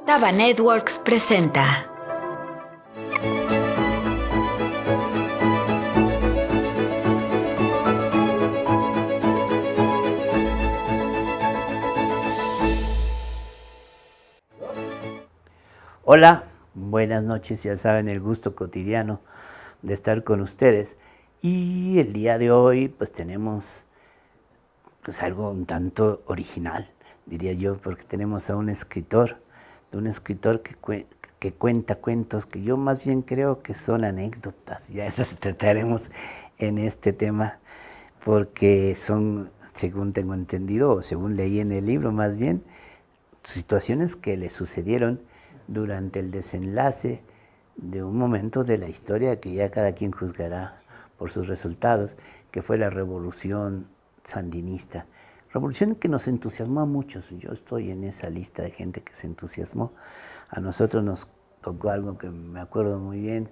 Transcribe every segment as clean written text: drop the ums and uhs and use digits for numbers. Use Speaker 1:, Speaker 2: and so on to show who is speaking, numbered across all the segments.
Speaker 1: Taba Networks presenta.
Speaker 2: Hola, buenas noches, ya saben el gusto cotidiano de estar con ustedes. Y el día de hoy pues tenemos pues algo un tanto original, diría yo, porque tenemos a un escritor que cuenta cuentos que yo más bien creo que son anécdotas. Ya lo trataremos en este tema porque son, según tengo entendido o según leí en el libro más bien, situaciones que le sucedieron durante el desenlace de un momento de la historia que ya cada quien juzgará por sus resultados, que fue la revolución sandinista. Revolución que nos entusiasmó a muchos. Yo estoy en esa lista de gente que se entusiasmó. A nosotros nos tocó algo que me acuerdo muy bien,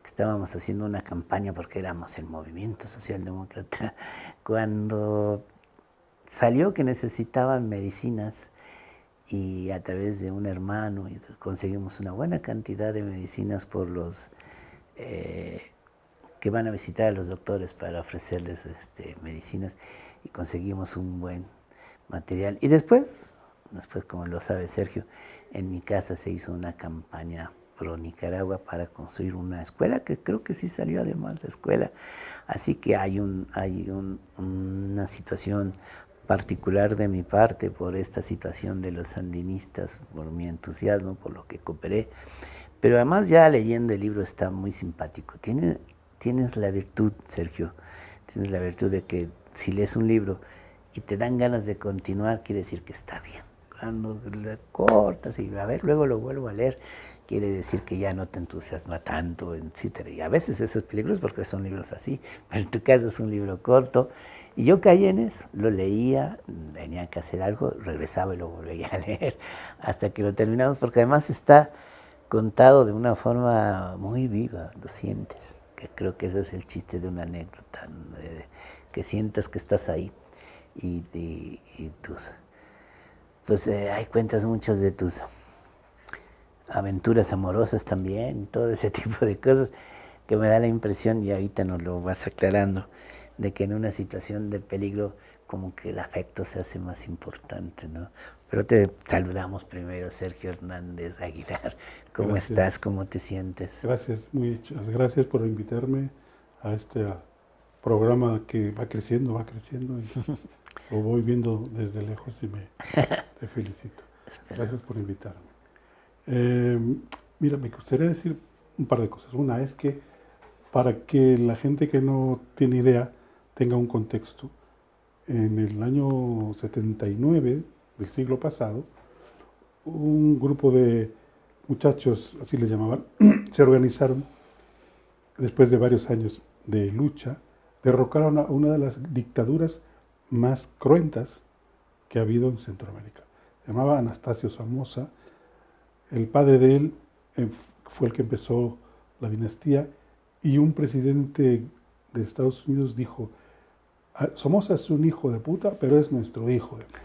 Speaker 2: que estábamos haciendo una campaña porque éramos el movimiento socialdemócrata, cuando salió que necesitaban medicinas y a través de un hermano conseguimos una buena cantidad de medicinas por los que van a visitar a los doctores para ofrecerles medicinas, y conseguimos un buen material. Y después, como lo sabe Sergio, en mi casa se hizo una campaña pro Nicaragua para construir una escuela, que creo que sí salió además la escuela. Así que hay una situación particular de mi parte por esta situación de los sandinistas, por mi entusiasmo, por lo que cooperé. Pero además ya leyendo el libro está muy simpático. Tienes la virtud, Sergio, tienes la virtud de que si lees un libro y te dan ganas de continuar, quiere decir que está bien. Cuando le cortas y a ver, luego lo vuelvo a leer, quiere decir que ya no te entusiasma tanto, etc. Y a veces eso es peligroso porque son libros así, pero en tu caso es un libro corto. Y yo caí en eso, lo leía, tenía que hacer algo, regresaba y lo volvía a leer hasta que lo terminamos, porque además está contado de una forma muy viva, lo sientes, que creo que ese es el chiste de una anécdota, que sientas que estás ahí y tus, pues ahí cuentas muchas de tus aventuras amorosas también, todo ese tipo de cosas que me da la impresión, y ahorita nos lo vas aclarando, de que en una situación de peligro como que el afecto se hace más importante, ¿no? Pero te saludamos primero, Sergio Hernández Aguilar. ¿Cómo estás? ¿Cómo te sientes?
Speaker 3: Gracias, muchas gracias por invitarme a este programa que va creciendo y lo voy viendo desde lejos y te felicito. Gracias por invitarme. Mira, me gustaría decir un par de cosas. Una es que para que la gente que no tiene idea tenga un contexto, en el año 79 del siglo pasado, un grupo de muchachos, así les llamaban, se organizaron después de varios años de lucha, derrocaron a una de las dictaduras más cruentas que ha habido en Centroamérica. Se llamaba Anastasio Somoza. El padre de él fue el que empezó la dinastía, y un presidente de Estados Unidos dijo: Somoza es un hijo de puta, pero es nuestro hijo de puta.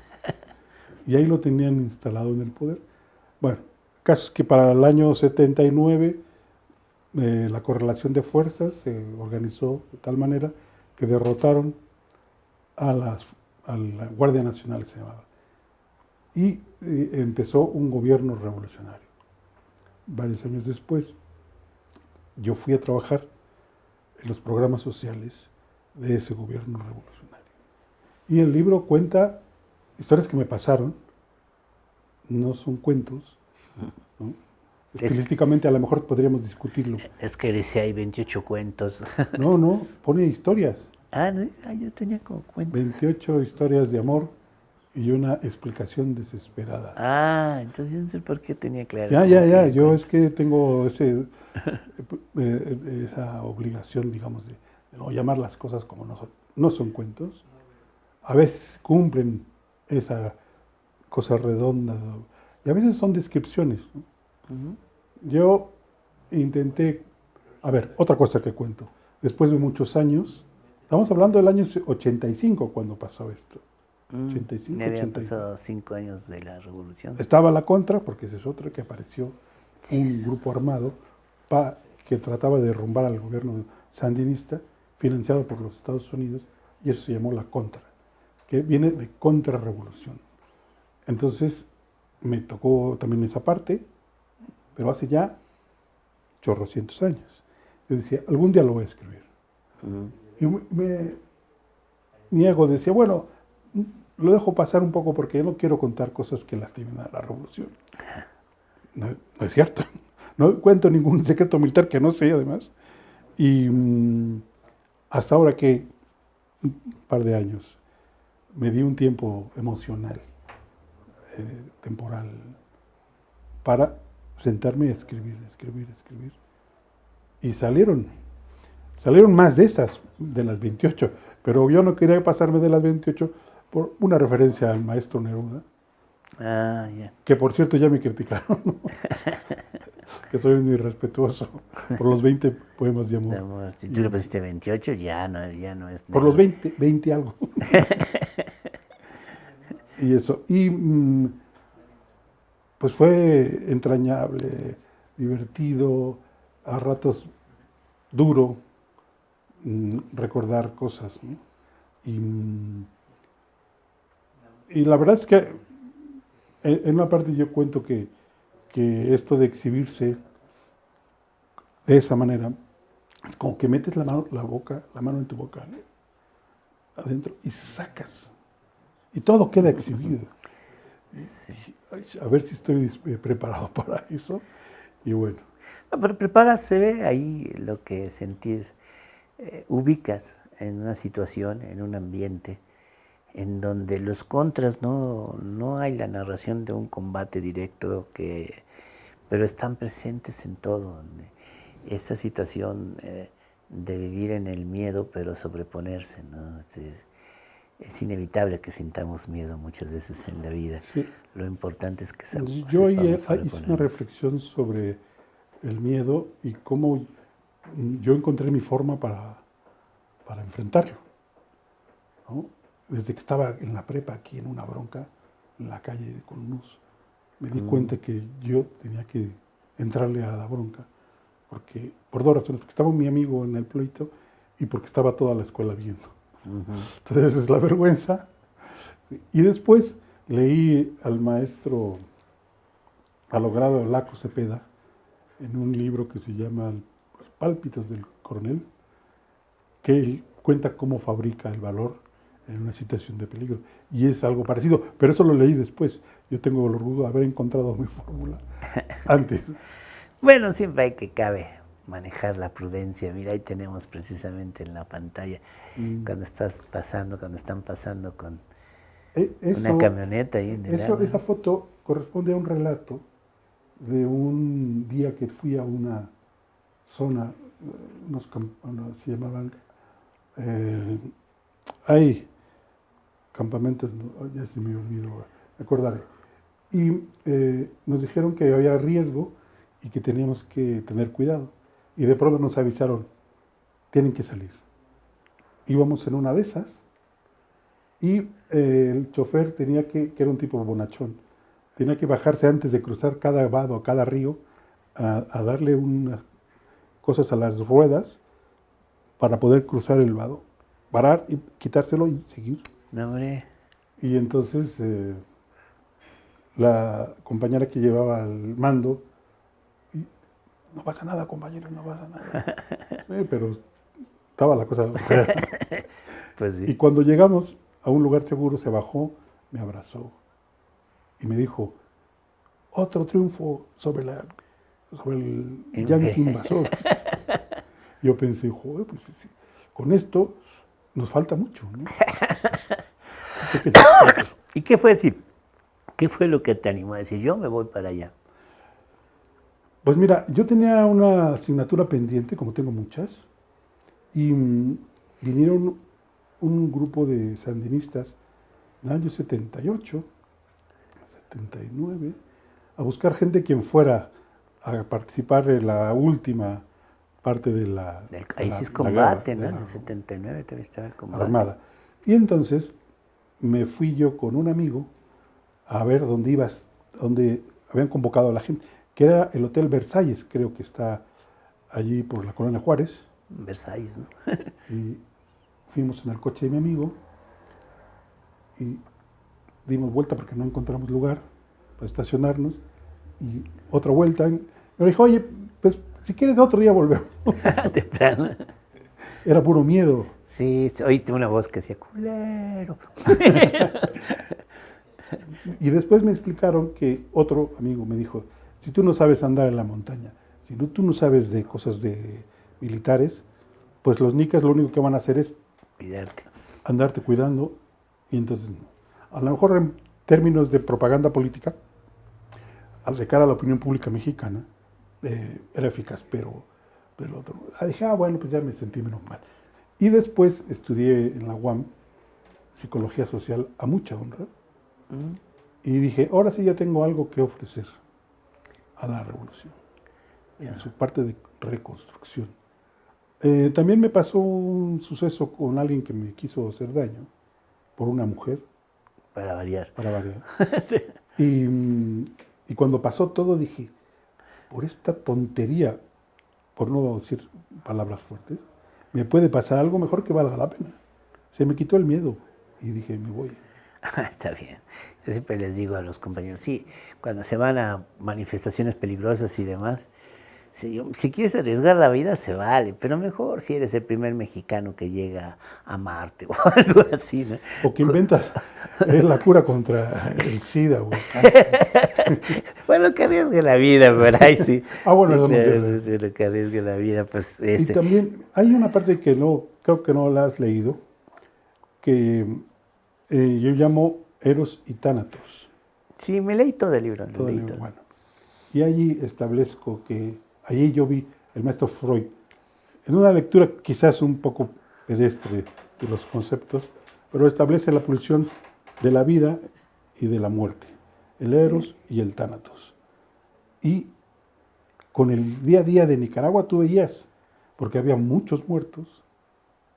Speaker 3: Y ahí lo tenían instalado en el poder. Bueno, caso es que para el año 79 la correlación de fuerzas se organizó de tal manera que derrotaron a la Guardia Nacional, se llamaba, y empezó un gobierno revolucionario. Varios años después, yo fui a trabajar en los programas sociales de ese gobierno revolucionario. Y el libro cuenta historias que me pasaron, no son cuentos, ¿no? Estilísticamente a lo mejor podríamos discutirlo.
Speaker 2: Es que dice hay 28 cuentos.
Speaker 3: No, pone historias.
Speaker 2: Yo tenía como cuentos.
Speaker 3: 28 historias de amor y una explicación desesperada.
Speaker 2: Entonces yo no sé por qué tenía claro.
Speaker 3: Ya, yo es que tengo esa obligación, digamos, de no llamar las cosas como no son. No son cuentos. A veces cumplen esa cosa redonda, y a veces son descripciones, ¿no? Yo intenté, otra cosa que cuento, después de muchos años, estamos hablando del año 85 cuando pasó esto, 85,
Speaker 2: Me habían
Speaker 3: 86.
Speaker 2: pasado 5 años de la revolución.
Speaker 3: Estaba la contra, porque ese es otro que apareció, un grupo armado que trataba de derrumbar al gobierno sandinista, financiado por los Estados Unidos, y eso se llamó la contra, que viene de contrarrevolución. Entonces, me tocó también esa parte, pero hace ya chorrocientos años. Yo decía, algún día lo voy a escribir. Y me niego, decía, bueno, lo dejo pasar un poco porque yo no quiero contar cosas que lastimen a la revolución. No, no es cierto. No cuento ningún secreto militar que no sé, además. Y hasta ahora que, un par de años, me di un tiempo emocional, temporal, para sentarme a escribir. Y salieron más de esas, de las 28, pero yo no quería pasarme de las 28 por una referencia al maestro Neruda, que por cierto ya me criticaron, que soy un irrespetuoso por los 20 poemas de amor.
Speaker 2: Si tú le pusiste 28, ya no es...
Speaker 3: Por los 20 algo. Y eso. Y pues fue entrañable, divertido, a ratos duro recordar cosas, ¿no? Y la verdad es que en una parte yo cuento que esto de exhibirse de esa manera es como que metes la mano en tu boca, ¿no? Adentro, y sacas. Y todo queda exhibido. A ver si estoy preparado para eso. Y bueno.
Speaker 2: No, pero preparas, se ve ahí lo que sentís, ubicas en una situación, en un ambiente, en donde los contras no hay la narración de un combate directo, pero están presentes en todo. Esa situación de vivir en el miedo, pero sobreponerse, ¿no? Es inevitable que sintamos miedo muchas veces en la vida.
Speaker 3: Sí.
Speaker 2: Lo importante es que
Speaker 3: yo hice una reflexión sobre el miedo y cómo yo encontré mi forma para enfrentarlo, ¿no? Desde que estaba en la prepa, aquí en una bronca, en la calle con unos, me di cuenta que yo tenía que entrarle a la bronca, por dos razones, porque estaba mi amigo en el pleito y porque estaba toda la escuela viendo. Entonces esa es la vergüenza. Y después leí al maestro, al logrado Laco Cepeda, en un libro que se llama Los Pálpitos del Coronel, que él cuenta cómo fabrica el valor en una situación de peligro. Y es algo parecido, pero eso lo leí después. Yo tengo el orgullo de haber encontrado mi fórmula antes.
Speaker 2: Bueno, siempre hay que manejar la prudencia. Mira, ahí tenemos precisamente en la pantalla, cuando están pasando con una camioneta ahí en el agua.
Speaker 3: Esa foto corresponde a un relato de un día que fui a una zona, se llamaban, hay campamentos, ya se me olvidó, me acordaré. Y nos dijeron que había riesgo y que teníamos que tener cuidado. Y de pronto nos avisaron, tienen que salir. Íbamos en una de esas y el chofer que era un tipo bonachón, tenía que bajarse antes de cruzar cada vado, cada río, a darle unas cosas a las ruedas para poder cruzar el vado, parar y quitárselo y seguir.
Speaker 2: No, hombre.
Speaker 3: Y entonces la compañera que llevaba el mando, no pasa nada, compañero, no pasa nada. Pero estaba la cosa fea.
Speaker 2: Pues sí.
Speaker 3: Y cuando llegamos a un lugar seguro, se bajó, me abrazó y me dijo, otro triunfo sobre el yanqui invasor. Yo pensé, joder, pues sí, con esto nos falta mucho, ¿no?
Speaker 2: ¿Y qué fue decir? ¿Qué fue lo que te animó a decir, yo me voy para allá?
Speaker 3: Pues mira, yo tenía una asignatura pendiente, como tengo muchas, y vinieron un grupo de sandinistas en el año 78, 79, a buscar gente quien fuera a participar en la última parte de la...
Speaker 2: Ahí sí es combate, ¿no? En el 79 también estaba el combate.
Speaker 3: Armada. Y entonces me fui yo con un amigo a ver dónde habían convocado a la gente, que era el Hotel Versalles, creo que está allí por la Colonia Juárez.
Speaker 2: Versalles, ¿no?
Speaker 3: Y fuimos en el coche de mi amigo y dimos vuelta porque no encontramos lugar para estacionarnos. Y otra vuelta. Me dijo, oye, pues si quieres otro día volvemos.
Speaker 2: De plano.
Speaker 3: Era puro miedo.
Speaker 2: Sí, oíste una voz que decía, culero.
Speaker 3: Y después me explicaron que otro amigo me dijo, si tú no sabes andar en la montaña, si tú no sabes de cosas de militares, pues los nicas lo único que van a hacer es
Speaker 2: Cuidarte.
Speaker 3: andarte cuidando. Y entonces, a lo mejor en términos de propaganda política, al de cara a la opinión pública mexicana, era eficaz, pero del otro. Dije, bueno, pues ya me sentí menos mal. Y después estudié en la UAM Psicología Social a mucha honra. Y dije, ahora sí ya tengo algo que ofrecer a la revolución, en su parte de reconstrucción. También me pasó un suceso con alguien que me quiso hacer daño, por una mujer.
Speaker 2: Para variar.
Speaker 3: Para variar. Y cuando pasó todo dije, por esta tontería, por no decir palabras fuertes, me puede pasar algo mejor que valga la pena. Se me quitó el miedo y dije, me voy.
Speaker 2: Está bien. Yo siempre les digo a los compañeros, sí, cuando se van a manifestaciones peligrosas y demás, si quieres arriesgar la vida, se vale, pero mejor si eres el primer mexicano que llega a Marte o algo así, ¿no?
Speaker 3: O que inventas la cura contra el SIDA o el cáncer.
Speaker 2: Bueno, que arriesgue la vida, por ahí sí.
Speaker 3: Bueno,
Speaker 2: sí,
Speaker 3: eso
Speaker 2: claro,
Speaker 3: no sé.
Speaker 2: sí, lo que arriesgue la vida, pues
Speaker 3: Y también hay una parte que creo que no la has leído, que yo llamo Eros y Tánatos.
Speaker 2: Sí, me leí todo el libro.
Speaker 3: Todo el libro, bueno. Y allí establezco que, allí yo vi el maestro Freud, en una lectura quizás un poco pedestre de los conceptos, pero establece la pulsión de la vida y de la muerte, el Eros y el Tánatos. Y con el día a día de Nicaragua tú veías, porque había muchos muertos,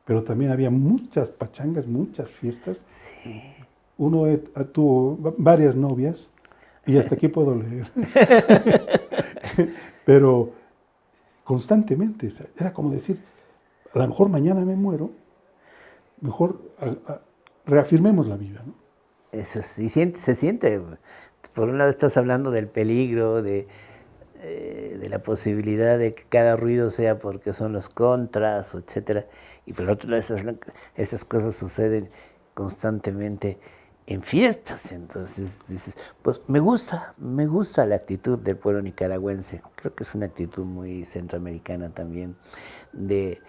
Speaker 3: pero también había muchas pachangas, muchas fiestas.
Speaker 2: Sí.
Speaker 3: Uno tuvo varias novias, y hasta aquí puedo leer. Pero constantemente, era como decir, a lo mejor mañana me muero, mejor reafirmemos la vida, ¿no?
Speaker 2: Eso sí, se siente. Por un lado estás hablando del peligro, de la posibilidad de que cada ruido sea porque son los contras, etcétera. Y por el otro lado esas cosas suceden constantemente en fiestas. Entonces dices, pues me gusta la actitud del pueblo nicaragüense. Creo que es una actitud muy centroamericana también de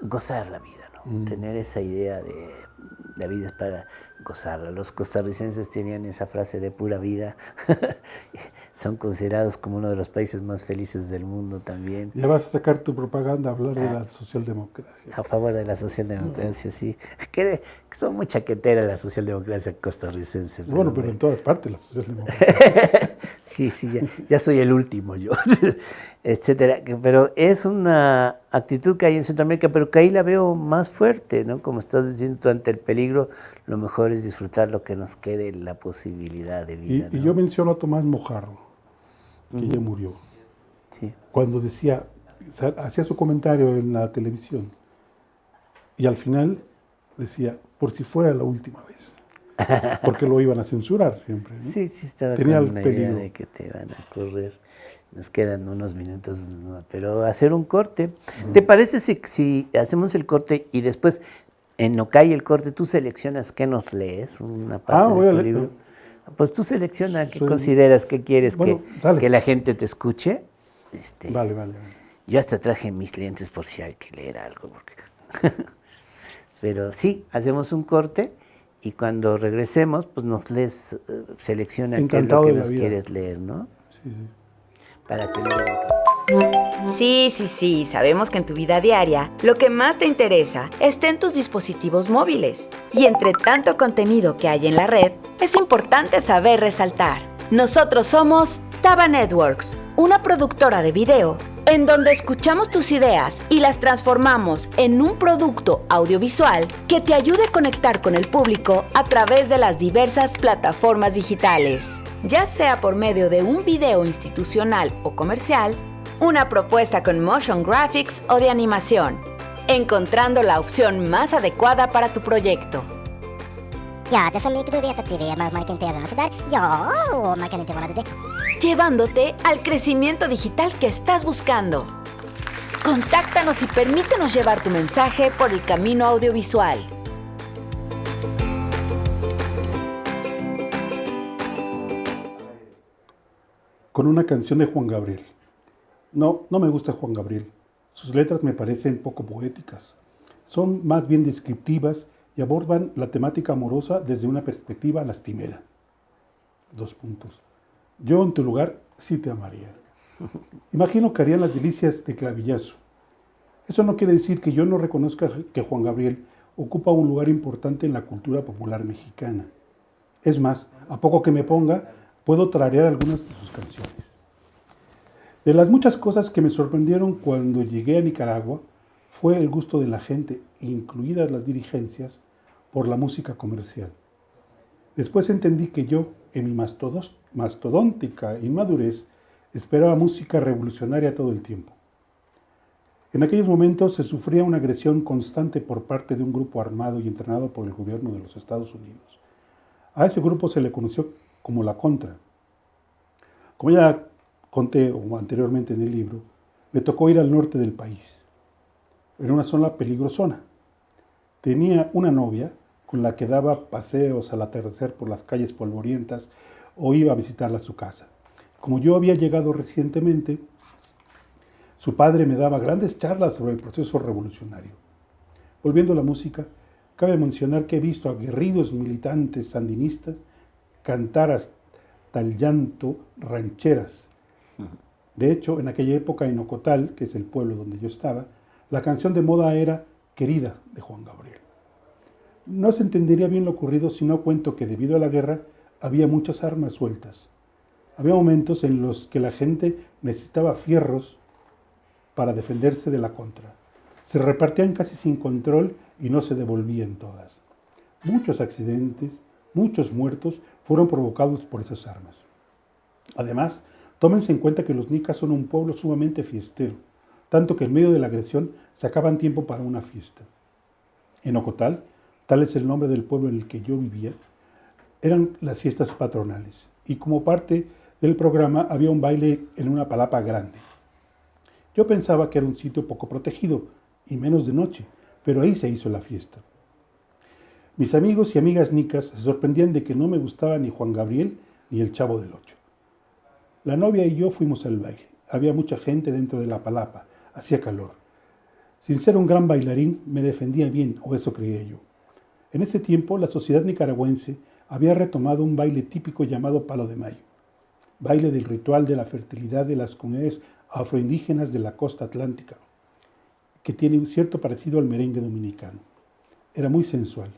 Speaker 2: gozar la vida, ¿no? Tener esa idea de la vida es para gozarla. Los costarricenses tenían esa frase de pura vida. Son considerados como uno de los países más felices del mundo también.
Speaker 3: Ya vas a sacar tu propaganda a hablar de la socialdemocracia.
Speaker 2: A favor de la socialdemocracia, sí. Que son muy chaqueteras la socialdemocracia costarricense.
Speaker 3: Bueno, pero en todas partes la socialdemocracia.
Speaker 2: Sí, ya soy el último yo, etcétera. Pero es una actitud que hay en Centroamérica, pero que ahí la veo más fuerte, ¿no? Como estás diciendo, tú, ante el peligro, lo mejor es disfrutar lo que nos quede, la posibilidad de vida.
Speaker 3: Y yo menciono a Tomás Mojarro, que ya murió.
Speaker 2: Sí.
Speaker 3: Cuando hacía su comentario en la televisión, y al final decía, por si fuera la última vez. Porque lo iban a censurar siempre, ¿no?
Speaker 2: Sí, estaba
Speaker 3: Tenía
Speaker 2: con
Speaker 3: el
Speaker 2: una
Speaker 3: peligro.
Speaker 2: idea de que te van a correr. Nos quedan unos minutos, ¿no? Pero hacer un corte. ¿Te parece si hacemos el corte y después, en lo que hay el corte, tú seleccionas qué nos lees? Una parte
Speaker 3: voy
Speaker 2: de
Speaker 3: a
Speaker 2: tu
Speaker 3: leer.
Speaker 2: libro. Pues tú selecciona qué
Speaker 3: Soy-
Speaker 2: consideras que quieres
Speaker 3: Bueno, dale.
Speaker 2: que la gente te escuche.
Speaker 3: Vale.
Speaker 2: Yo hasta traje mis lentes por si hay que leer algo. Pero sí, hacemos un corte y cuando regresemos, pues nos lees, selecciona
Speaker 3: Encantado
Speaker 2: qué es
Speaker 3: de
Speaker 2: lo
Speaker 3: la
Speaker 2: que nos
Speaker 3: vida.
Speaker 2: quieres leer, ¿no?
Speaker 3: Sí.
Speaker 2: Para tener...
Speaker 1: Sí, sabemos que en tu vida diaria lo que más te interesa está en tus dispositivos móviles. Y entre tanto contenido que hay en la red, es importante saber resaltar. Nosotros somos Taba Networks, una productora de video en donde escuchamos tus ideas y las transformamos en un producto audiovisual que te ayude a conectar con el público a través de las diversas plataformas digitales, ya sea por medio de un video institucional o comercial, una propuesta con motion graphics o de animación, encontrando la opción más adecuada para tu proyecto.
Speaker 4: Ja, det som ikke du vet at de er med marken TV, så der, ja, og marken TV var det.
Speaker 1: Llevándote al crecimiento digital que estás buscando. Contáctanos y permítenos llevar tu mensaje por el camino audiovisual.
Speaker 3: Con una canción de Juan Gabriel. No me gusta Juan Gabriel. Sus letras me parecen poco poéticas. Son más bien descriptivas y abordan la temática amorosa desde una perspectiva lastimera. 2 puntos. Yo en tu lugar sí te amaría. Imagino que harían las delicias de clavillazo. Eso no quiere decir que yo no reconozca que Juan Gabriel ocupa un lugar importante en la cultura popular mexicana. Es más, a poco que me ponga, puedo tararear algunas de sus canciones. De las muchas cosas que me sorprendieron cuando llegué a Nicaragua, fue el gusto de la gente, incluidas las dirigencias, por la música comercial. Después entendí que yo, en mi mastodóntica inmadurez, esperaba música revolucionaria todo el tiempo. En aquellos momentos se sufría una agresión constante por parte de un grupo armado y entrenado por el gobierno de los Estados Unidos. A ese grupo se le conoció como la Contra. Como ya conté anteriormente en el libro, me tocó ir al norte del país. Era una zona peligrosona. Tenía una novia con la que daba paseos al atardecer por las calles polvorientas o iba a visitarla a su casa. Como yo había llegado recientemente, su padre me daba grandes charlas sobre el proceso revolucionario. Volviendo a la música, cabe mencionar que he visto a aguerridos militantes sandinistas cantar hasta el llanto rancheras. De hecho, en aquella época en Ocotal, que es el pueblo donde yo estaba, la canción de moda era Querida, de Juan Gabriel. No se entendería bien lo ocurrido si no cuento que debido a la guerra había muchas armas sueltas. Había momentos en los que la gente necesitaba fierros para defenderse de la Contra. Se repartían casi sin control y no se devolvían todas. Muchos accidentes, muchos muertos fueron provocados por esas armas. Además, tómense en cuenta que los nicas son un pueblo sumamente fiestero, tanto que en medio de la agresión sacaban tiempo para una fiesta. En Ocotal, tal es el nombre del pueblo en el que yo vivía, eran las fiestas patronales, y como parte del programa había un baile en una palapa grande. Yo pensaba que era un sitio poco protegido, y menos de noche, pero ahí se hizo la fiesta. Mis amigos y amigas nicas se sorprendían de que no me gustaba ni Juan Gabriel ni el Chavo del Ocho. La novia y yo fuimos al baile. Había mucha gente dentro de la palapa, hacía calor. Sin ser un gran bailarín, me defendía bien, o eso creía yo. En ese tiempo, la sociedad nicaragüense había retomado un baile típico llamado Palo de Mayo, baile del ritual de la fertilidad de las comunidades afroindígenas de la costa atlántica, que tiene un cierto parecido al merengue dominicano. Era muy sensual.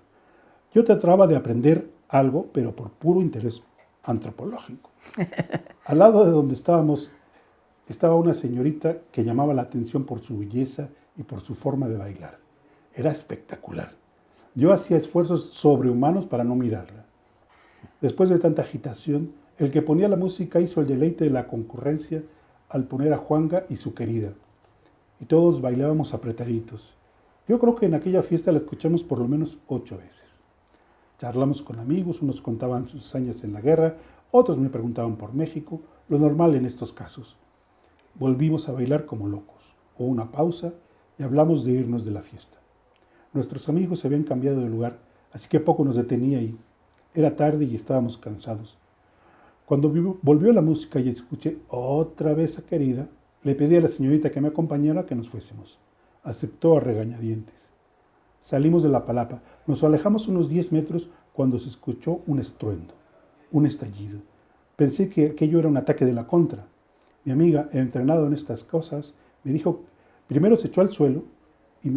Speaker 3: Yo trataba de aprender algo, pero por puro interés antropológico. Al lado de donde estábamos, estaba una señorita que llamaba la atención por su belleza y por su forma de bailar. Era espectacular. Yo hacía esfuerzos sobrehumanos para no mirarla. Después de tanta agitación, el que ponía la música hizo el deleite de la concurrencia al poner a Juanga y su Querida. Y todos bailábamos apretaditos. Yo creo que en aquella fiesta la escuchamos por lo menos 8 veces. Charlamos con amigos, unos contaban sus hazañas en la guerra, otros me preguntaban por México, lo normal en estos casos. Volvimos a bailar como locos. Hubo una pausa y hablamos de irnos de la fiesta. Nuestros amigos se habían cambiado de lugar, así que poco nos detenía ahí. Era tarde y estábamos cansados. Cuando volvió la música y escuché otra vez a Querida, le pedí a la señorita que me acompañara que nos fuésemos. Aceptó a regañadientes. Salimos de la palapa, nos alejamos unos 10 metros cuando se escuchó un estruendo, un estallido. Pensé que aquello era un ataque de la Contra. Mi amiga, entrenada en estas cosas, me dijo, primero se echó al suelo y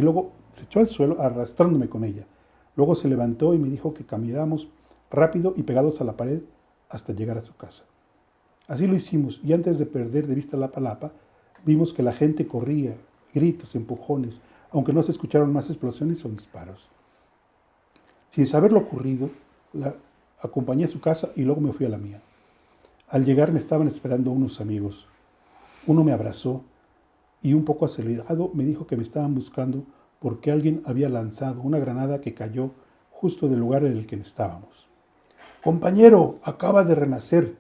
Speaker 3: luego se echó al suelo arrastrándome con ella. Luego se levantó y me dijo que camináramos rápido y pegados a la pared hasta llegar a su casa. Así lo hicimos, y antes de perder de vista la palapa, vimos que la gente corría, gritos, empujones, aunque no se escucharon más explosiones o disparos. Sin saber lo ocurrido, la acompañé a su casa y luego me fui a la mía. Al llegar me estaban esperando unos amigos. Uno me abrazó y un poco acelerado me dijo que me estaban buscando porque alguien había lanzado una granada que cayó justo del lugar en el que estábamos. «Compañero, acaba de renacer»,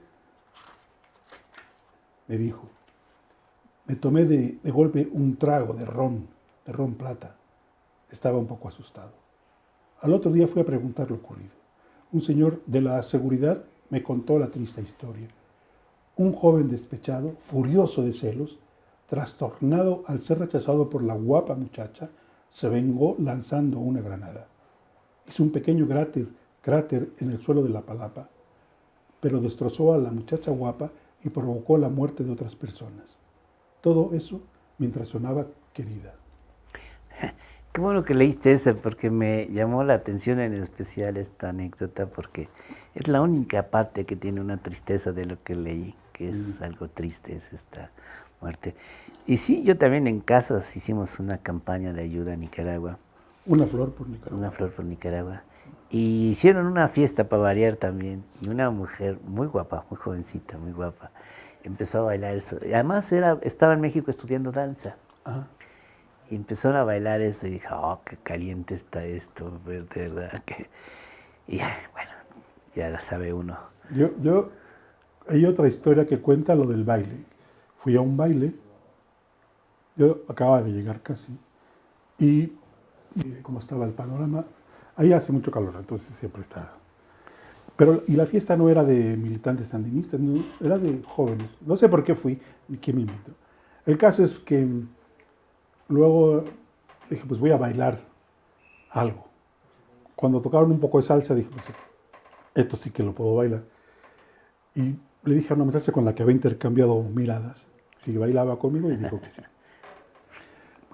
Speaker 3: me dijo. Me tomé de golpe un trago de ron plata. Estaba un poco asustado. Al otro día fui a preguntar lo ocurrido. Un señor de la seguridad me contó la triste historia. Un joven despechado, furioso de celos, trastornado al ser rechazado por la guapa muchacha, se vengó lanzando una granada. Hizo un pequeño cráter en el suelo de la palapa, pero destrozó a la muchacha guapa y provocó la muerte de otras personas. Todo eso mientras sonaba Querida.
Speaker 2: Qué bueno que leíste esa, porque me llamó la atención en especial esta anécdota, porque es la única parte que tiene una tristeza de lo que leí, que es algo triste, es esta muerte. Y sí, yo también en casas hicimos una campaña de ayuda a Nicaragua.
Speaker 3: Una flor por Nicaragua.
Speaker 2: Una flor por Nicaragua. Y hicieron una fiesta para variar también, y una mujer muy guapa, muy jovencita, muy guapa, empezó a bailar eso. Y además estaba en México estudiando danza.
Speaker 3: Ajá.
Speaker 2: Y empezaron a bailar eso y dije, oh, qué caliente está esto, de verdad. Y bueno, ya la sabe uno.
Speaker 3: Hay otra historia que cuenta lo del baile. Fui a un baile, yo acababa de llegar casi, y como estaba el panorama, ahí hace mucho calor, entonces siempre está. Y la fiesta no era de militantes sandinistas, no, era de jóvenes. No sé por qué fui, ni quién me invitó. El caso es que luego dije, pues voy a bailar algo. Cuando tocaron un poco de salsa, dije, pues esto sí que lo puedo bailar. Y le dije a una muchacha con la que había intercambiado miradas si bailaba conmigo y dijo que sí.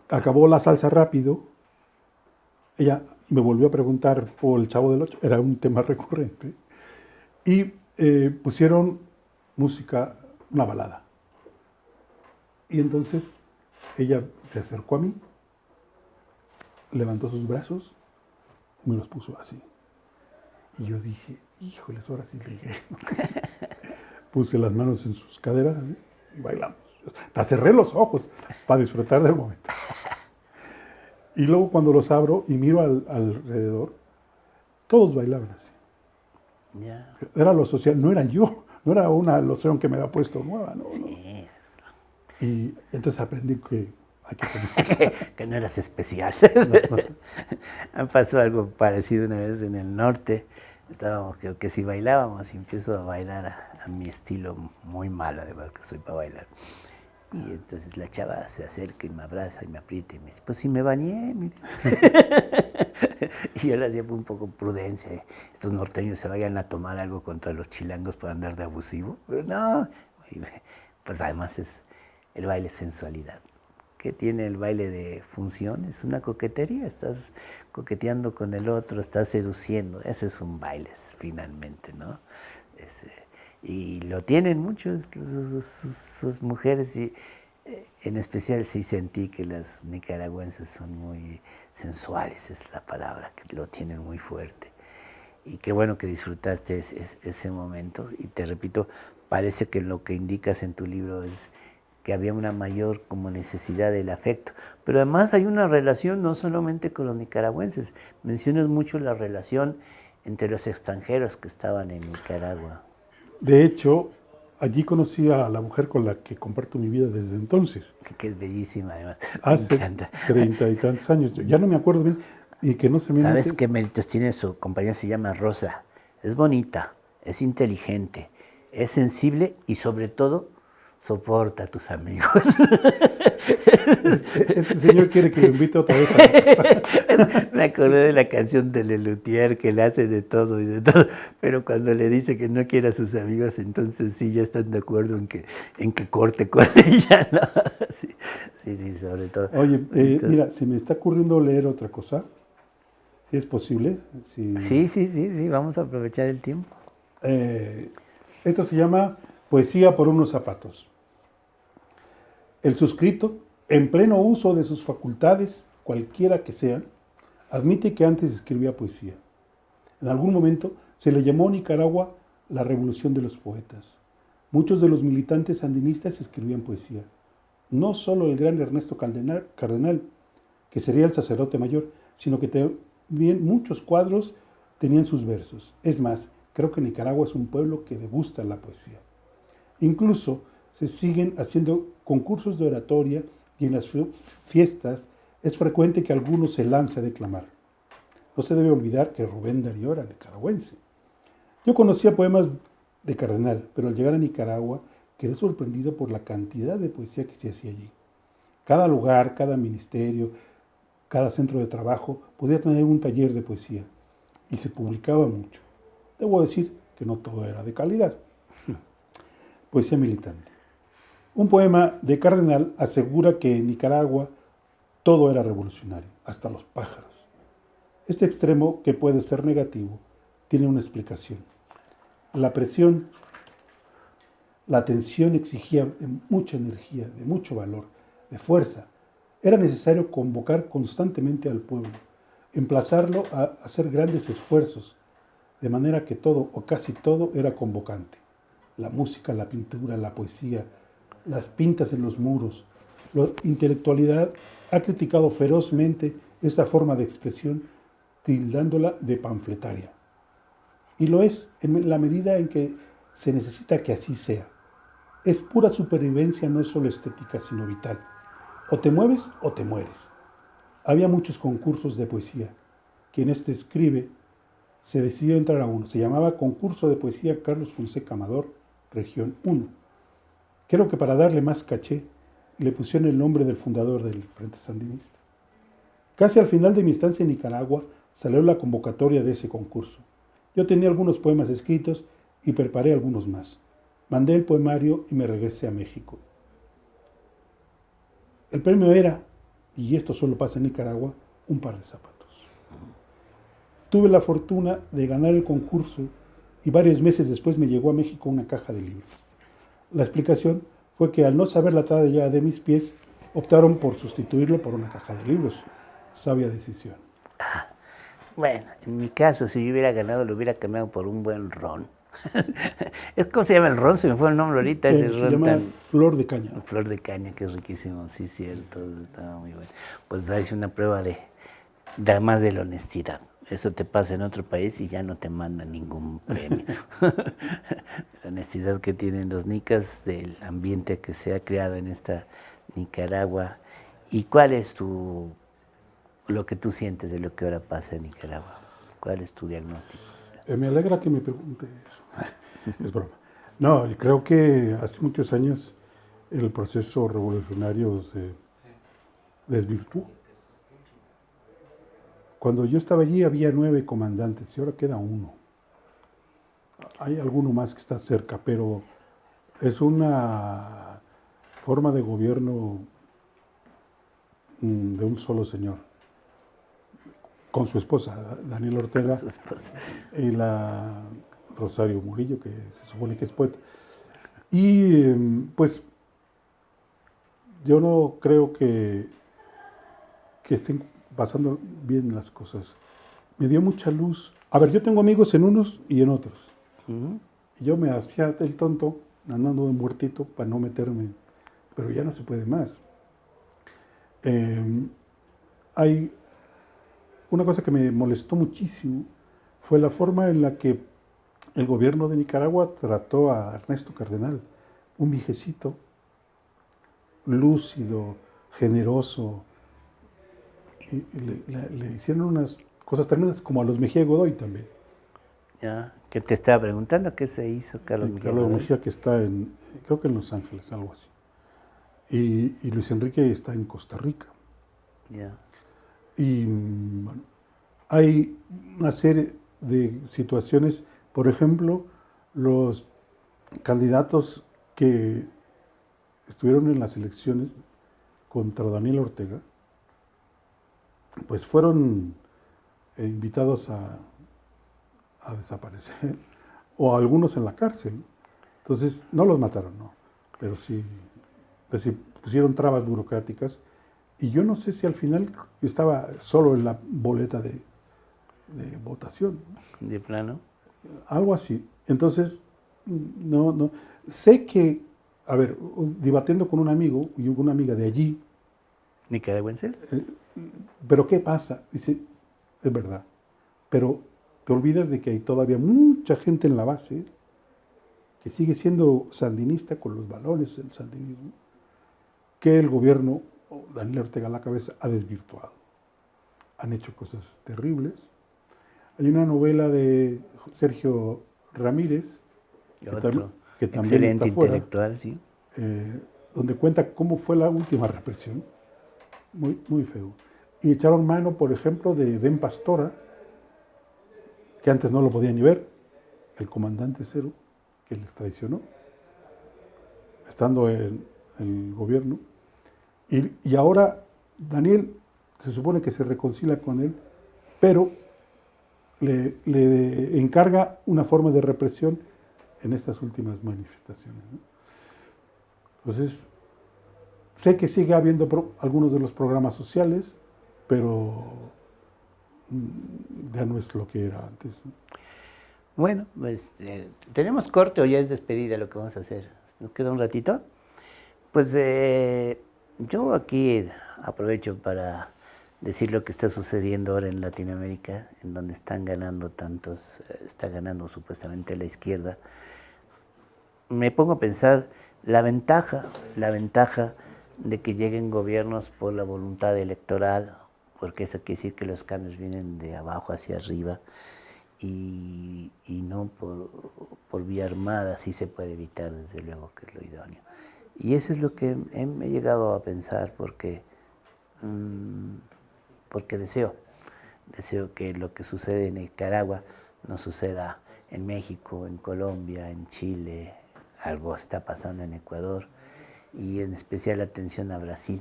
Speaker 3: Acabó la salsa rápido. Ella me volvió a preguntar por el Chavo del Ocho, era un tema recurrente. Y pusieron música, una balada. Y entonces ella se acercó a mí, levantó sus brazos y me los puso así. Y yo dije, híjoles, ahora sí le llegué. Puse las manos en sus caderas y bailamos. Hasta cerré los ojos para disfrutar del momento. Y luego cuando los abro y miro alrededor, todos bailaban así.
Speaker 2: Yeah.
Speaker 3: Era lo social, no era yo, no era una loción que me había puesto nueva, ¿no?
Speaker 2: Sí.
Speaker 3: Y entonces aprendí que hay que tener...
Speaker 2: Que no eras especial. Me pasó algo parecido una vez en el norte. Estábamos, creo que si bailábamos, y empiezo a bailar a mi estilo muy malo, además que soy para bailar. Y entonces la chava se acerca y me abraza y me aprieta y me dice, pues si me bañé, me dice. Y yo le hacía un poco prudencia. Estos norteños se vayan a tomar algo contra los chilangos por andar de abusivo. Pero no, pues además el baile es sensualidad. ¿Qué tiene el baile de función? Es una coquetería, estás coqueteando con el otro, estás seduciendo. Ese es un baile, finalmente, ¿no? Y lo tienen muchos sus mujeres, y en especial sí sentí que las nicaragüenses son muy sensuales, es la palabra, que lo tienen muy fuerte. Y qué bueno que disfrutaste ese momento. Y te repito, parece que lo que indicas en tu libro es que había una mayor como necesidad del afecto. Pero además hay una relación no solamente con los nicaragüenses, mencionas mucho la relación entre los extranjeros que estaban en Nicaragua.
Speaker 3: De hecho, allí conocí a la mujer con la que comparto mi vida desde entonces.
Speaker 2: Que es bellísima además.
Speaker 3: Hace
Speaker 2: Me encanta.
Speaker 3: 30 y tantos años. Yo ya no me acuerdo bien y que no se me...
Speaker 2: ¿Sabes qué méritos tiene su compañía? Se llama Rosa. Es bonita, es inteligente, es sensible y sobre todo soporta a tus amigos.
Speaker 3: Este señor quiere que lo invite otra vez a la casa.
Speaker 2: Me acordé de la canción de Lelutier, que le hace de todo y de todo, pero cuando le dice que no quiere a sus amigos, entonces sí ya están de acuerdo en que corte con ella, ¿no? Sí, sobre todo.
Speaker 3: Oye, mira, se me está ocurriendo leer otra cosa, si es posible.
Speaker 2: Sí, vamos a aprovechar el tiempo.
Speaker 3: Esto se llama Poesía por unos zapatos. El suscrito, en pleno uso de sus facultades, cualquiera que sean, admite que antes escribía poesía. En algún momento se le llamó a Nicaragua la revolución de los poetas. Muchos de los militantes sandinistas escribían poesía. No solo el gran Ernesto Cardenal, que sería el sacerdote mayor, sino que también muchos cuadros tenían sus versos. Es más, creo que Nicaragua es un pueblo que degusta la poesía. Incluso se siguen haciendo concursos de oratoria y en las fiestas es frecuente que alguno se lance a declamar. No se debe olvidar que Rubén Darío era nicaragüense. Yo conocía poemas de Cardenal, pero al llegar a Nicaragua quedé sorprendido por la cantidad de poesía que se hacía allí. Cada lugar, cada ministerio, cada centro de trabajo podía tener un taller de poesía y se publicaba mucho. Debo decir que no todo era de calidad. Poesía militante. Un poema de Cardenal asegura que en Nicaragua todo era revolucionario, hasta los pájaros. Este extremo, que puede ser negativo, tiene una explicación. La presión, la tensión exigía de mucha energía, de mucho valor, de fuerza. Era necesario convocar constantemente al pueblo, emplazarlo a hacer grandes esfuerzos, de manera que todo o casi todo era convocante. La música, la pintura, la poesía, las pintas en los muros. La intelectualidad ha criticado ferozmente esta forma de expresión, tildándola de panfletaria. Y lo es en la medida en que se necesita que así sea. Es pura supervivencia, no solo estética, sino vital. O te mueves o te mueres. Había muchos concursos de poesía. Quien escribe se decidió entrar a uno. Se llamaba Concurso de Poesía Carlos Fonseca Amador, Región 1. Creo que para darle más caché, le pusieron el nombre del fundador del Frente Sandinista. Casi al final de mi estancia en Nicaragua salió la convocatoria de ese concurso. Yo tenía algunos poemas escritos y preparé algunos más. Mandé el poemario y me regresé a México. El premio era, y esto solo pasa en Nicaragua, un par de zapatos. Tuve la fortuna de ganar el concurso y varios meses después me llegó a México una caja de libros. La explicación fue que al no saber la talla de mis pies, optaron por sustituirlo por una caja de libros. Sabia decisión.
Speaker 2: Bueno, en mi caso, si yo hubiera ganado, lo hubiera cambiado por un buen ron. ¿Cómo se llama el ron? Se me fue el nombre ahorita. Ese
Speaker 3: Se
Speaker 2: ron
Speaker 3: llama
Speaker 2: tan...
Speaker 3: Flor de Caña.
Speaker 2: Flor de caña, que es riquísimo, sí, cierto, estaba muy bueno. Pues es una prueba más de la honestidad. Eso te pasa en otro país y ya no te mandan ningún premio. La honestidad que tienen los nicas, del ambiente que se ha creado en esta Nicaragua. ¿Y cuál es lo que tú sientes de lo que ahora pasa en Nicaragua? ¿Cuál es tu diagnóstico?
Speaker 3: Me alegra que me pregunte eso. Es broma. No, yo creo que hace muchos años el proceso revolucionario se desvirtuó. Cuando yo estaba allí había 9 comandantes y ahora queda 1. Hay alguno más que está cerca, pero es una forma de gobierno de un solo señor, con su esposa, Daniel Ortega, y la Rosario Murillo, que se supone que es poeta. Y pues yo no creo que estén pasando bien las cosas. Me dio mucha luz. A ver, yo tengo amigos en unos y en otros. Y yo me hacía el tonto, andando de muertito, para no meterme. Pero ya no se puede más. Hay una cosa que me molestó muchísimo, fue la forma en la que el gobierno de Nicaragua trató a Ernesto Cardenal, un viejecito, lúcido, generoso. Y le hicieron unas cosas tremendas, como a los Mejía Godoy también.
Speaker 2: Ya, que te estaba preguntando qué se hizo Carlos Mejía.
Speaker 3: Carlos Mejía, que está creo que en Los Ángeles, algo así. Y Luis Enrique está en Costa Rica.
Speaker 2: Ya.
Speaker 3: Y bueno, hay una serie de situaciones, por ejemplo, los candidatos que estuvieron en las elecciones contra Daniel Ortega, pues fueron invitados a desaparecer, o algunos en la cárcel. Entonces, no los mataron, no, pero sí les pusieron trabas burocráticas y yo no sé si al final estaba solo en la boleta de votación,
Speaker 2: De plano.
Speaker 3: algo así. Entonces, no, sé que, a ver, debatiendo con un amigo y una amiga de allí,
Speaker 2: ¿Nicaragüenses?
Speaker 3: pero ¿qué pasa? Dice, es verdad, pero te olvidas de que hay todavía mucha gente en la base que sigue siendo sandinista con los valores del sandinismo, que el gobierno, Daniel Ortega a la cabeza, ha desvirtuado. Han hecho cosas terribles. Hay una novela de Sergio Ramírez,
Speaker 2: Otro
Speaker 3: que también
Speaker 2: excelente
Speaker 3: está fuera,
Speaker 2: intelectual, sí.
Speaker 3: donde cuenta cómo fue la última represión. Muy, muy feo. Y echaron mano, por ejemplo, de Den Pastora, que antes no lo podía ni ver, el comandante cero, que les traicionó, estando en el gobierno. Y ahora Daniel se supone que se reconcilia con él, pero le encarga una forma de represión en estas últimas manifestaciones, ¿no? Entonces, sé que sigue habiendo algunos de los programas sociales, pero ya no es lo que era antes, ¿no?
Speaker 2: Bueno, pues tenemos corte o ya es despedida lo que vamos a hacer. ¿Nos queda un ratito? Pues yo aquí aprovecho para decir lo que está sucediendo ahora en Latinoamérica, en donde están ganando tantos, está ganando supuestamente la izquierda. Me pongo a pensar la ventaja de que lleguen gobiernos por la voluntad electoral, porque eso quiere decir que los cambios vienen de abajo hacia arriba y no por vía armada, sí se puede evitar desde luego, que es lo idóneo. Y eso es lo que he llegado a pensar porque deseo que lo que sucede en Nicaragua no suceda en México, en Colombia, en Chile, algo está pasando en Ecuador, y en especial atención a Brasil,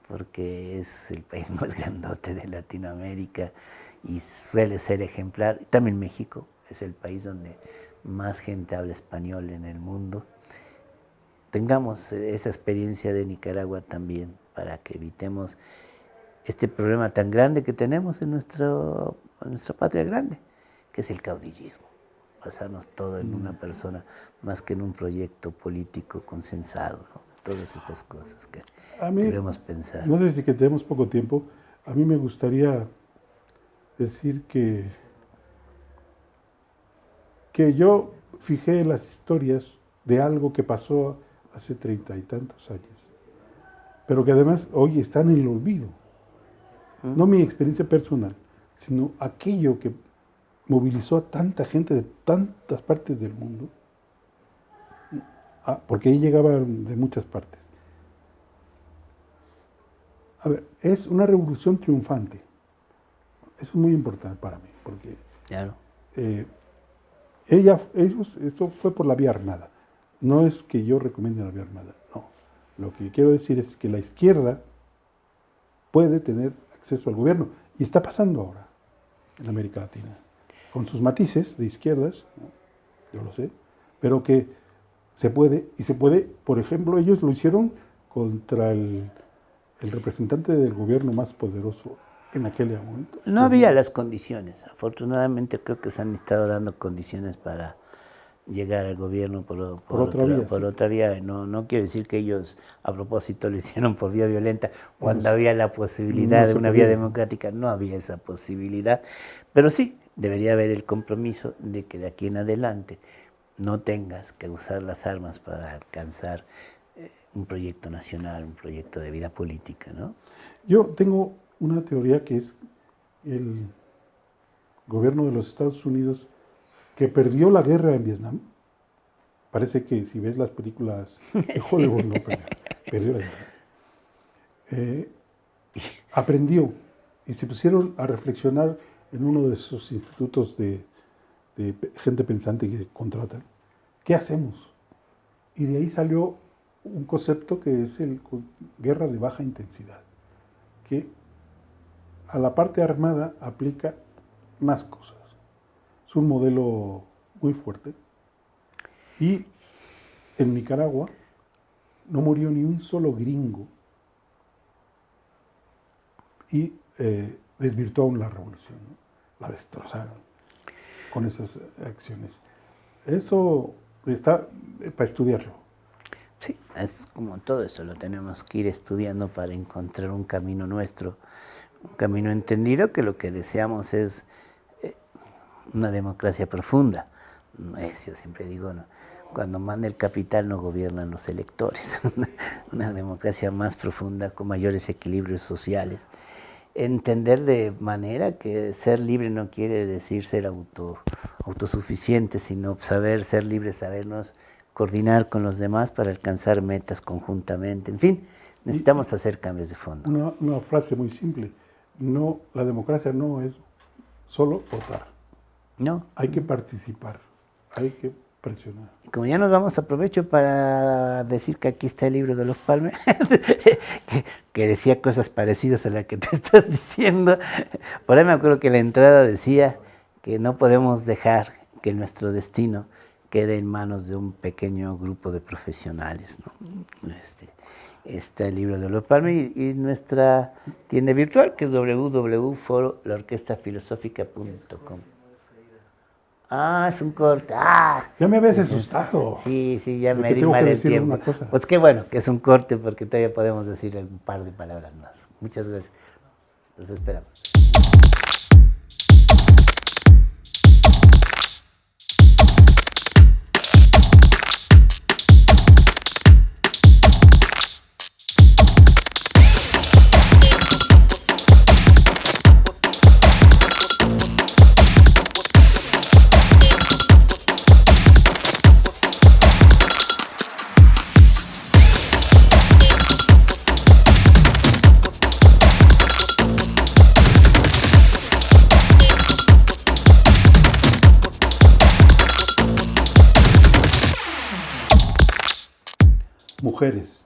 Speaker 2: porque es el país más grandote de Latinoamérica y suele ser ejemplar. Y también México es el país donde más gente habla español en el mundo. Tengamos esa experiencia de Nicaragua también para que evitemos este problema tan grande que tenemos en nuestra patria grande, que es el caudillismo. Basarnos todo en una persona más que en un proyecto político consensado, ¿no? Todas estas cosas que debemos pensar.
Speaker 3: No sé si que tenemos poco tiempo, a mí me gustaría decir que yo fijé las historias de algo que pasó hace 30 y tantos años, pero que además hoy están en el olvido. No mi experiencia personal, sino aquello que movilizó a tanta gente de tantas partes del mundo, porque ahí llegaban de muchas partes. A ver, es una revolución triunfante. Eso es muy importante para mí, porque
Speaker 2: Claro.
Speaker 3: esto fue por la vía armada. No es que yo recomiende la vía armada, no. Lo que quiero decir es que la izquierda puede tener acceso al gobierno, y está pasando ahora en América Latina, con sus matices de izquierdas, ¿no? Yo lo sé, pero que se puede, por ejemplo, ellos lo hicieron contra el representante del gobierno más poderoso en aquel momento.
Speaker 2: No había las condiciones. Afortunadamente creo que se han estado dando condiciones para llegar al gobierno por otra vía. No quiero decir que ellos a propósito lo hicieron por vía violenta. Cuando había la posibilidad de una vía democrática, no había esa posibilidad. Pero sí, debería haber el compromiso de que de aquí en adelante no tengas que usar las armas para alcanzar un proyecto nacional, un proyecto de vida política, ¿no?
Speaker 3: Yo tengo una teoría que es el gobierno de los Estados Unidos, que perdió la guerra en Vietnam. Parece que si ves las películas de Hollywood, no perdió la guerra. Aprendió y se pusieron a reflexionar en uno de esos institutos de gente pensante que contratan. ¿Qué hacemos? Y de ahí salió un concepto que es el guerra de baja intensidad, que a la parte armada aplica más cosas. Es un modelo muy fuerte y en Nicaragua no murió ni un solo gringo y desvirtuaron la revolución, ¿no? La destrozaron con esas acciones. Eso está para estudiarlo.
Speaker 2: Sí, es como todo eso, lo tenemos que ir estudiando para encontrar un camino nuestro, un camino entendido, que lo que deseamos es una democracia profunda. Yo siempre digo, ¿no? Cuando manda el capital no gobiernan los electores. Una democracia más profunda, con mayores equilibrios sociales. Entender de manera que ser libre no quiere decir ser autosuficiente, sino saber ser libre, sabernos coordinar con los demás para alcanzar metas conjuntamente. En fin, necesitamos hacer cambios de fondo.
Speaker 3: Una frase muy simple. No, la democracia no es solo votar.
Speaker 2: No.
Speaker 3: Hay que participar, hay que presionar.
Speaker 2: Y como ya nos vamos, aprovecho para decir que aquí está el libro de los Palme, que decía cosas parecidas a las que te estás diciendo. Por ahí me acuerdo que la entrada decía que no podemos dejar que nuestro destino quede en manos de un pequeño grupo de profesionales, ¿no? Está el libro de los Palme y nuestra tienda virtual, que es www.forolaorquestafilosófica.com. Ah, es un corte. Ah,
Speaker 3: ya me habías asustado.
Speaker 2: Sí, ya me
Speaker 3: te
Speaker 2: di
Speaker 3: tengo
Speaker 2: mal
Speaker 3: que
Speaker 2: el
Speaker 3: decir
Speaker 2: tiempo.
Speaker 3: una cosa.
Speaker 2: Pues qué bueno que es un corte, porque todavía podemos decir un par de palabras más. Muchas gracias. Los esperamos.
Speaker 3: Mujeres.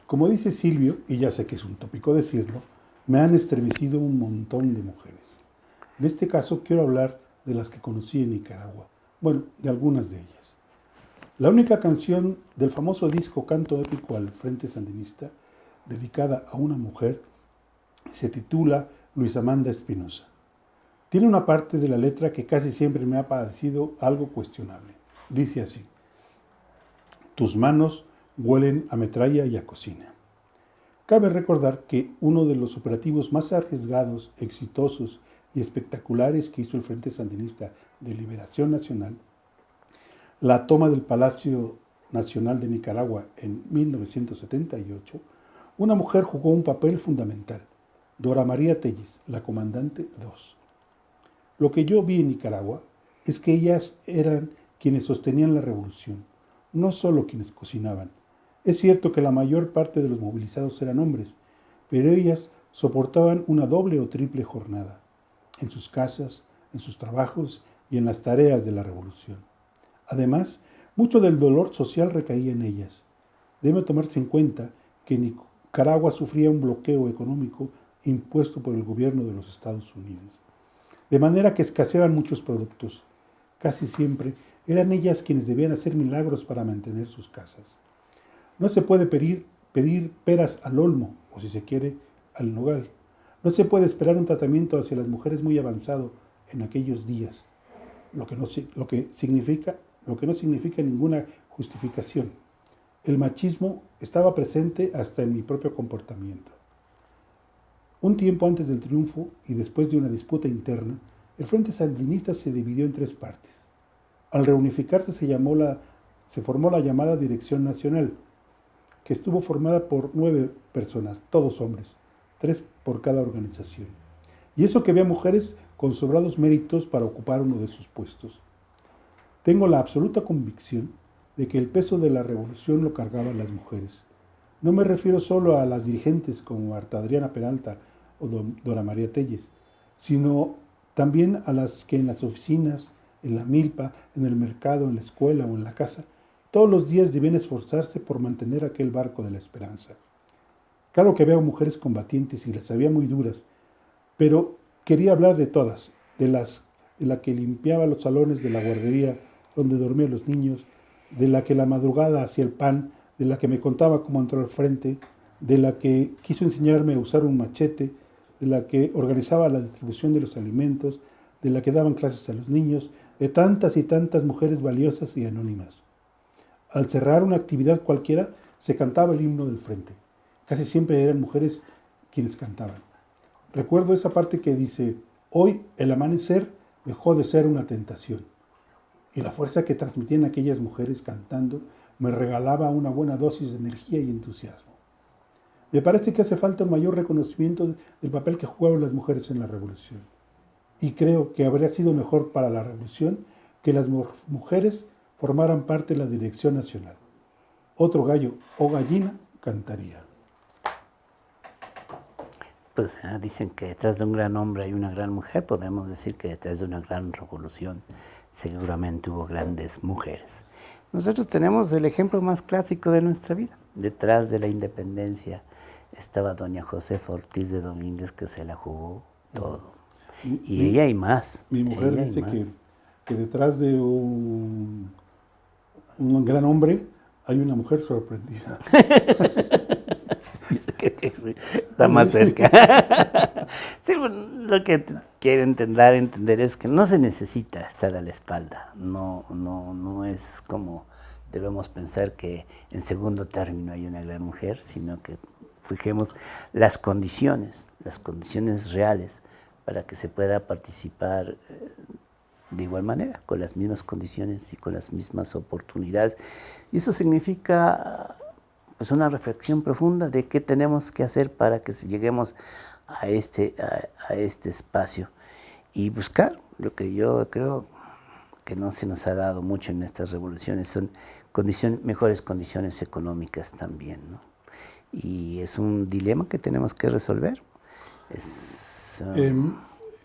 Speaker 3: Como dice Silvio, y ya sé que es un tópico decirlo, me han estremecido un montón de mujeres. En este caso quiero hablar de las que conocí en Nicaragua. Bueno, de algunas de ellas. La única canción del famoso disco Canto Épico al Frente Sandinista, dedicada a una mujer, se titula Luis Amanda Espinosa. Tiene una parte de la letra que casi siempre me ha parecido algo cuestionable. Dice así: tus manos huelen a metralla y a cocina. Cabe recordar que uno de los operativos más arriesgados, exitosos y espectaculares que hizo el Frente Sandinista de Liberación Nacional, la toma del Palacio Nacional de Nicaragua en 1978, una mujer jugó un papel fundamental, Dora María Telles, la comandante 2. Lo que yo vi en Nicaragua es que ellas eran quienes sostenían la revolución, no solo quienes cocinaban. Es cierto que la mayor parte de los movilizados eran hombres, pero ellas soportaban una doble o triple jornada, en sus casas, en sus trabajos y en las tareas de la revolución. Además, mucho del dolor social recaía en ellas. Debe tomarse en cuenta que Nicaragua sufría un bloqueo económico impuesto por el gobierno de los Estados Unidos, de manera que escaseaban muchos productos. Casi siempre eran ellas quienes debían hacer milagros para mantener sus casas. No se puede pedir peras al olmo, o si se quiere, al nogal. No se puede esperar un tratamiento hacia las mujeres muy avanzado en aquellos días, lo que no significa ninguna justificación. El machismo estaba presente hasta en mi propio comportamiento. Un tiempo antes del triunfo y después de una disputa interna, el Frente Sandinista se dividió en 3 partes. Al reunificarse se formó la llamada Dirección Nacional, que estuvo formada por 9 personas, todos hombres, 3 por cada organización. Y eso que había mujeres con sobrados méritos para ocupar uno de sus puestos. Tengo la absoluta convicción de que el peso de la revolución lo cargaban las mujeres. No me refiero solo a las dirigentes como Marta Adriana Peralta o Dora María Telles, sino también a las que en las oficinas, en la milpa, en el mercado, en la escuela o en la casa, todos los días debían esforzarse por mantener aquel barco de la esperanza. Claro que veo mujeres combatientes y las había muy duras, pero quería hablar de todas, de la que limpiaba los salones de la guardería donde dormían los niños, de la que la madrugada hacía el pan, de la que me contaba cómo entró al frente, de la que quiso enseñarme a usar un machete, de la que organizaba la distribución de los alimentos, de la que daban clases a los niños, de tantas y tantas mujeres valiosas y anónimas. Al cerrar una actividad cualquiera, se cantaba el himno del frente. Casi siempre eran mujeres quienes cantaban. Recuerdo esa parte que dice: hoy el amanecer dejó de ser una tentación. Y la fuerza que transmitían aquellas mujeres cantando me regalaba una buena dosis de energía y entusiasmo. Me parece que hace falta un mayor reconocimiento del papel que jugaron las mujeres en la revolución. Y creo que habría sido mejor para la revolución que las mujeres formaran parte de la dirección nacional. Otro gallo o gallina cantaría.
Speaker 2: Pues dicen que detrás de un gran hombre hay una gran mujer. Podemos decir que detrás de una gran revolución seguramente hubo grandes mujeres. Nosotros tenemos el ejemplo más clásico de nuestra vida. Detrás de la independencia estaba doña Josefa Ortiz de Domínguez, que se la jugó todo. Y ella hay más.
Speaker 3: Mi mujer dice que detrás de un gran hombre hay una mujer sorprendida.
Speaker 2: Sí, creo que sí, está más cerca. Sí, lo que quiero entender es que no se necesita estar a la espalda. No es como debemos pensar que en segundo término hay una gran mujer, sino que fijemos las condiciones reales para que se pueda participar de igual manera, con las mismas condiciones y con las mismas oportunidades. Y eso significa pues una reflexión profunda de qué tenemos que hacer para que lleguemos a este espacio y buscar lo que yo creo que no se nos ha dado mucho en estas revoluciones, son mejores condiciones económicas también, ¿no? Y es un dilema que tenemos que resolver.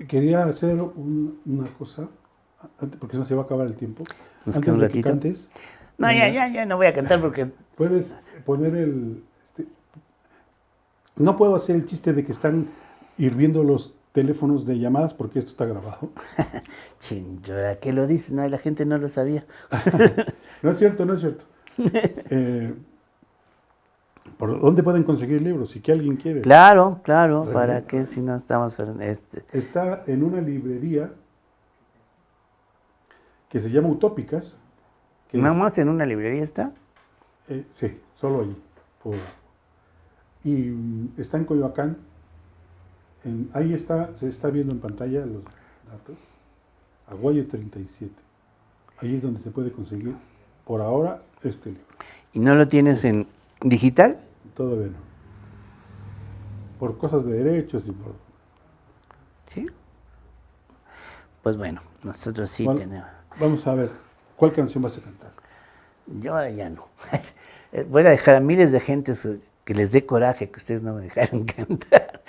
Speaker 3: Quería hacer una cosa, porque no se va a acabar el tiempo.
Speaker 2: ¿Nos
Speaker 3: Antes
Speaker 2: queda un
Speaker 3: de que
Speaker 2: ratito?
Speaker 3: cantes.
Speaker 2: No, ya no voy a cantar porque...
Speaker 3: Puedes poner no puedo hacer el chiste de que están hirviendo los teléfonos de llamadas porque esto está grabado.
Speaker 2: Chinchora, ¿qué lo dices? No, la gente no lo sabía.
Speaker 3: No es cierto. ¿Por dónde pueden conseguir libros? Si que alguien quiere.
Speaker 2: Claro, ¿para qué si no estamos...
Speaker 3: Está en una librería que se llama Utópicas.
Speaker 2: ¿Nada más en una librería está?
Speaker 3: Sí, solo allí. Y está en Coyoacán. Ahí se está viendo en pantalla los datos. Aguayo 37. Ahí es donde se puede conseguir, por ahora, este libro.
Speaker 2: ¿Y no lo tienes en digital?
Speaker 3: Todavía no. Por cosas de derechos y por...
Speaker 2: Sí. Pues bueno, nosotros sí tenemos...
Speaker 3: Vamos a ver, ¿cuál canción vas a cantar?
Speaker 2: Yo ahora ya no. Voy a dejar a miles de gentes que les dé coraje que ustedes no me dejaron cantar.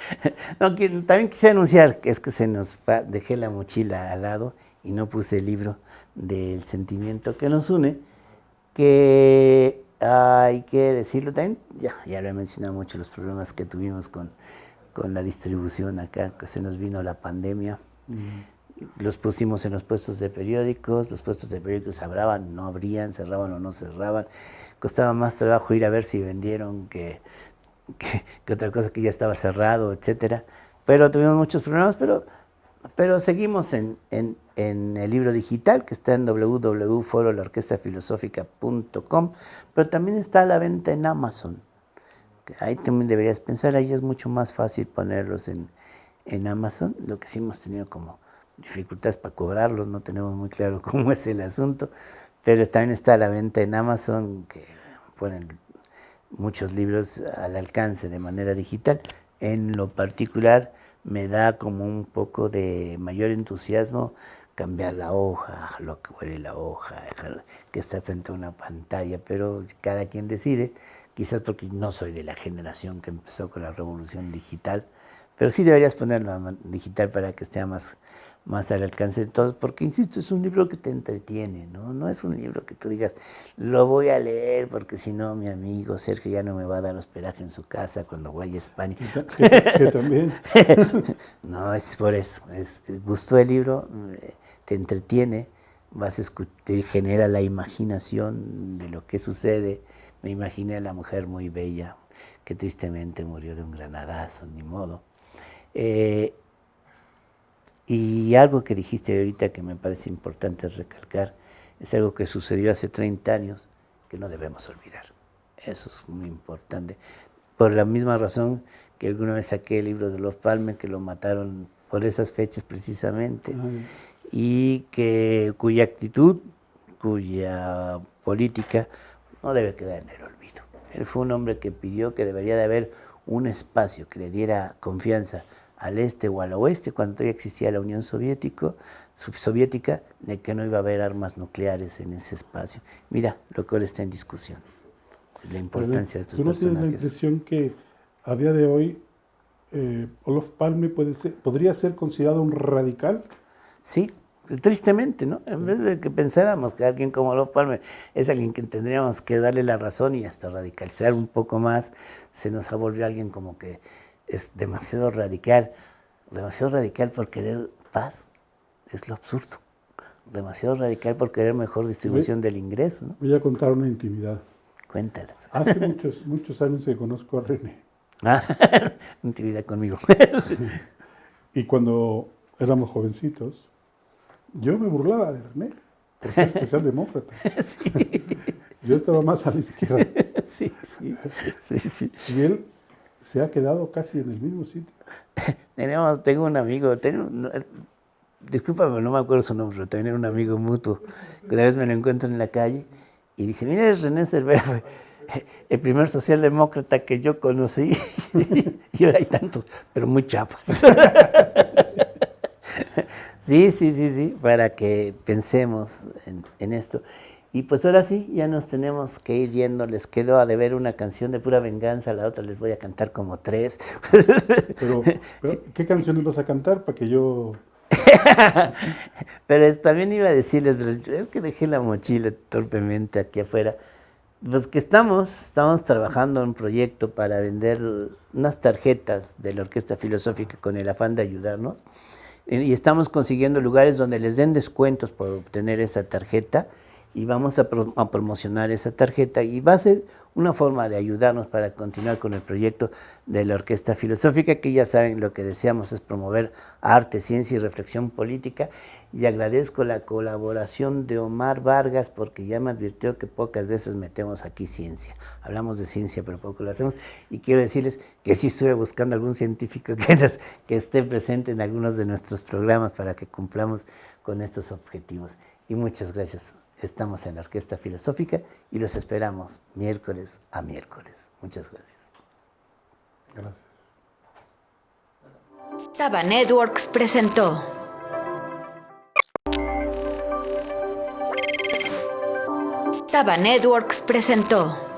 Speaker 2: No, también quise anunciar que es que dejé la mochila al lado y no puse el libro del sentimiento que nos une, que hay que decirlo también, ya lo he mencionado mucho, los problemas que tuvimos con la distribución acá, que se nos vino la pandemia. Los pusimos en los puestos de periódicos, los puestos de periódicos abraban, no abrían, cerraban o no cerraban. Costaba más trabajo ir a ver si vendieron que otra cosa que ya estaba cerrado, etcétera. Pero tuvimos muchos problemas, pero seguimos en el libro digital, que está en www.forolaorquestafilosófica.com, pero también está a la venta en Amazon. Ahí también deberías pensar, ahí es mucho más fácil ponerlos en Amazon. Lo que sí hemos tenido como dificultades para cobrarlos, no tenemos muy claro cómo es el asunto, pero también está a la venta en Amazon, que ponen muchos libros al alcance de manera digital. En lo particular me da como un poco de mayor entusiasmo cambiar la hoja, lo que huele la hoja, que está frente a una pantalla, pero cada quien decide, quizás porque no soy de la generación que empezó con la revolución digital, pero sí deberías ponerlo digital para que esté más al alcance de todos, porque insisto, es un libro que te entretiene, ¿no? Es un libro que tú digas, lo voy a leer porque si no mi amigo Sergio ya no me va a dar hospedaje en su casa cuando vaya a España.
Speaker 3: Que también.
Speaker 2: No, es por eso, gustó el libro, te entretiene, te genera la imaginación de lo que sucede. Me imaginé a la mujer muy bella, que tristemente murió de un granadazo, ni modo. Y algo que dijiste ahorita que me parece importante recalcar, es algo que sucedió hace 30 años, que no debemos olvidar. Eso es muy importante. Por la misma razón que alguna vez saqué el libro de Olof Palme, que lo mataron por esas fechas precisamente, y cuya actitud, cuya política no debe quedar en el olvido. Él fue un hombre que pidió que debería de haber un espacio que le diera confianza al este o al oeste, cuando todavía existía la Unión Soviética, de que no iba a haber armas nucleares en ese espacio. Mira, lo que ahora está en discusión, la importancia de estos
Speaker 3: personajes. ¿Tú no tienes la impresión que a día de hoy Olof Palme podría ser considerado un radical?
Speaker 2: Sí, tristemente, ¿no? En vez de que pensáramos que alguien como Olof Palme es alguien que tendríamos que darle la razón y hasta radicalizar un poco más, se nos ha volvido alguien como que es demasiado radical por querer paz, es lo absurdo, demasiado radical por querer mejor distribución del ingreso, ¿no?
Speaker 3: Voy a contar una intimidad.
Speaker 2: Cuéntalas.
Speaker 3: Hace muchos años que conozco a René.
Speaker 2: Intimidad conmigo.
Speaker 3: Y cuando éramos jovencitos, yo me burlaba de René, porque es socialdemócrata.
Speaker 2: Sí.
Speaker 3: Yo estaba más a la izquierda.
Speaker 2: Sí.
Speaker 3: Y él se ha quedado casi en el mismo sitio.
Speaker 2: Tengo un amigo, discúlpame, no me acuerdo su nombre, pero tenía un amigo mutuo, que una vez me lo encuentro en la calle y dice, mira, René Cervera fue el primer socialdemócrata que yo conocí, y ahora hay tantos, pero muy chafas. Sí, para que pensemos en esto. Y pues ahora sí, ya nos tenemos que ir yendo. Les quedó a deber una canción de pura venganza, la otra les voy a cantar como 3.
Speaker 3: Pero ¿qué canciones vas a cantar para que yo...?
Speaker 2: Pero también iba a decirles, es que dejé la mochila torpemente aquí afuera, pues que estamos trabajando en un proyecto para vender unas tarjetas de la Orquesta Filosófica con el afán de ayudarnos, y estamos consiguiendo lugares donde les den descuentos por obtener esa tarjeta, y vamos a promocionar esa tarjeta, y va a ser una forma de ayudarnos para continuar con el proyecto de la Orquesta Filosófica, que ya saben, lo que deseamos es promover arte, ciencia y reflexión política, y agradezco la colaboración de Omar Vargas, porque ya me advirtió que pocas veces metemos aquí ciencia. Hablamos de ciencia, pero poco lo hacemos, y quiero decirles que sí estuve buscando algún científico que esté presente en algunos de nuestros programas para que cumplamos con estos objetivos. Y muchas gracias. Estamos en la Orquesta Filosófica y los esperamos miércoles a miércoles. Muchas gracias.
Speaker 3: Gracias.
Speaker 1: Taba Networks presentó Taba Networks presentó